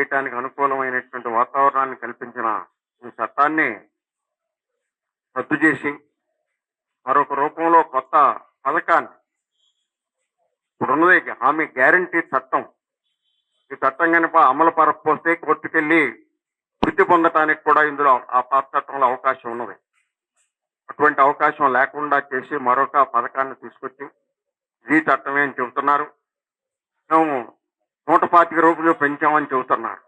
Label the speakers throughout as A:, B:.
A: చేయటానికి అనుకూలమైనటువంటి వాతావరణాన్ని కల్పించిన ఈ చట్టాన్ని రద్దు చేసి మరొక రూపంలో కొత్త పథకాన్ని ఇప్పుడున్నది హామీ గ్యారంటీ చట్టం. ఈ చట్టం కనుక అమలు పరకపోతే కోర్టుకెళ్ళి వృత్తి పొందటానికి కూడా ఇందులో ఆ పాత చట్టంలో అవకాశం ఉన్నది. అటువంటి అవకాశం లేకుండా చేసి మరొక పథకాన్ని తీసుకొచ్చి ఈ చట్టమే అని చెబుతున్నారు. మేము 125 రూపాయలు పెంచామని చెబుతున్నారు.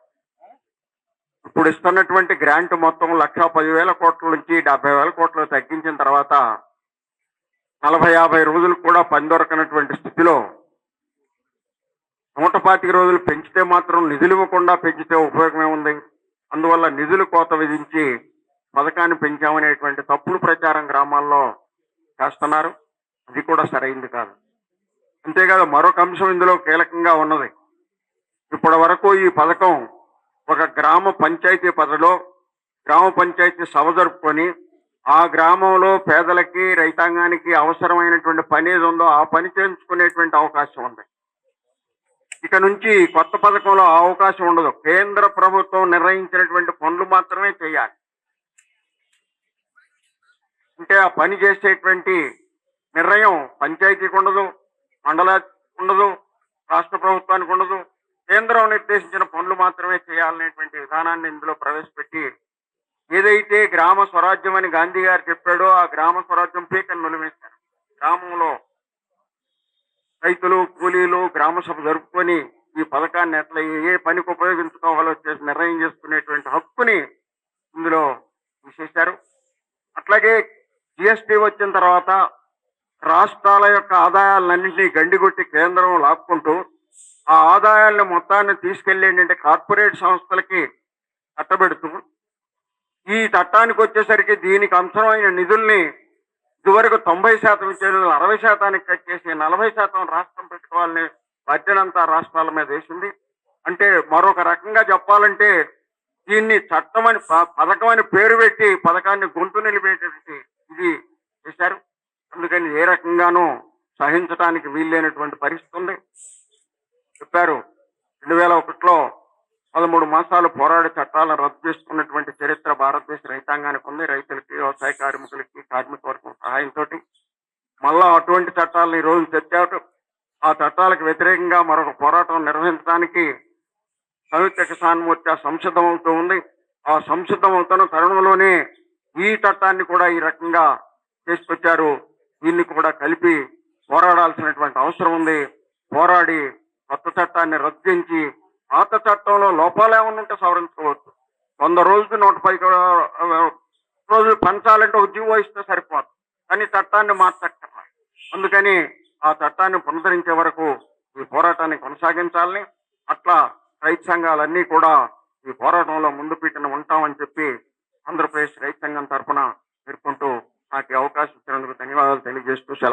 A: ఇప్పుడు ఇస్తున్నటువంటి గ్రాంట్ మొత్తం 1,10,000 కోట్ల నుంచి 70,000 కోట్లు తగ్గించిన తర్వాత 40-50 రోజులు కూడా పని దొరకనటువంటి స్థితిలో 125 రోజులు పెంచితే మాత్రం నిధులు ఇవ్వకుండా పెంచితే ఉపయోగమే ఉంది. అందువల్ల నిధులు కోత విధించి పథకాన్ని పెంచామనేటువంటి తప్పుడు ప్రచారం గ్రామాల్లో చేస్తున్నారు. అది కూడా సరైంది కాదు. అంతేకాదు మరొక అంశం ఇందులో కీలకంగా ఉన్నది. ఇప్పటి వరకు ఈ పథకం ఒక గ్రామ పంచాయతీ పరిధిలో గ్రామ పంచాయతీ సభ జరుపుకొని ఆ గ్రామంలో పేదలకి రైతాంగానికి అవసరమైనటువంటి పని ఏది ఉందో ఆ పని చేయించుకునేటువంటి అవకాశం ఉంది. ఇక నుంచి కొత్త పథకంలో ఆ అవకాశం ఉండదు. కేంద్ర ప్రభుత్వం నిర్ణయించినటువంటి పనులు మాత్రమే చేయాలి. అంటే ఆ పని చేసేటువంటి నిర్ణయం పంచాయతీకి ఉండదు, మండలానికి ఉండదు, రాష్ట్ర ప్రభుత్వానికి ఉండదు. కేంద్రం నిర్దేశించిన పనులు మాత్రమే చేయాలనేటువంటి విధానాన్ని ఇందులో ప్రవేశపెట్టి ఏదైతే గ్రామ స్వరాజ్యం అని గాంధీ గారు చెప్పాడో ఆ గ్రామ స్వరాజ్యం పీకను నులిమేశారు. గ్రామంలో రైతులు కూలీలు గ్రామ సభ జరుపుకొని ఈ పథకాన్ని ఎట్లా ఏ పనికి ఉపయోగించుకోవాలో చేసి నిర్ణయం చేసుకునేటువంటి హక్కుని ఇందులో తీసేశారు. అట్లాగే జిఎస్టీ వచ్చిన తర్వాత రాష్ట్రాల యొక్క ఆదాయాలన్నింటినీ గండిగొట్టి కేంద్రం లాక్కుంటూ ఆ ఆదాయాలను మొత్తాన్ని తీసుకెళ్లి ఏంటంటే కార్పొరేట్ సంస్థలకి కట్టబెడుతూ ఈ చట్టానికి వచ్చేసరికి దీనికి అవసరమైన నిధుల్ని ఇదివరకు 90% ఇచ్చేది 60% కట్ చేసి 40% రాష్ట్రం పెట్టుకోవాలని బాధ్యనంతా రాష్ట్రాల మీద వేసింది. అంటే మరొక రకంగా చెప్పాలంటే దీన్ని చట్టం అని పథకం అని పేరు పెట్టి పథకాన్ని గొంతు నిలిపేటటువంటి ఇది చేశారు. అందుకని ఏ రకంగానూ సహించడానికి వీల్లేనటువంటి పరిస్థితి ఉంది. చెప్పారు 2001లో 13 మాసాలు పోరాడి చట్టాలను రద్దు చేసుకున్నటువంటి చరిత్ర భారతదేశ రైతాంగానికి ఉంది. రైతులకి, వ్యవసాయ కార్మికులకి, కార్మిక వర్గం సహాయంతో మళ్ళా అటువంటి చట్టాలను ఈ రోజు తెచ్చారు. ఆ చట్టాలకు వ్యతిరేకంగా మరొక పోరాటం నిర్వహించడానికి సంయుక్త కిసాన్ మోర్చా సంసిద్ధమవుతూ ఉంది. ఆ సంసిద్ధమవుతున్న తరుణంలోనే ఈ చట్టాన్ని కూడా ఈ రకంగా తీసుకొచ్చారు. దీన్ని కూడా కలిపి పోరాడాల్సినటువంటి అవసరం ఉంది. పోరాడి కొత్త చట్టాన్ని రద్దించి పాత చట్టంలో లోపాలు ఏమన్నా ఉంటే సవరించుకోవచ్చు. 100 రోజులు 110 రోజులు పంచాలంటే ఒక జీవో ఇస్తే సరిపోదు, కానీ చట్టాన్ని మార్చక్కర్లా. అందుకని ఆ చట్టాన్ని పునరుద్ధరించే వరకు ఈ పోరాటాన్ని కొనసాగించాలని, అట్లా రైతు సంఘాలన్నీ కూడా ఈ పోరాటంలో ముందు పీటన ఉంటామని చెప్పి ఆంధ్రప్రదేశ్ రైతు సంఘం తరఫున పేర్కొంటూ నాకు ఈ అవకాశం ఇచ్చినందుకు ధన్యవాదాలు తెలియజేస్తూ సెలవు.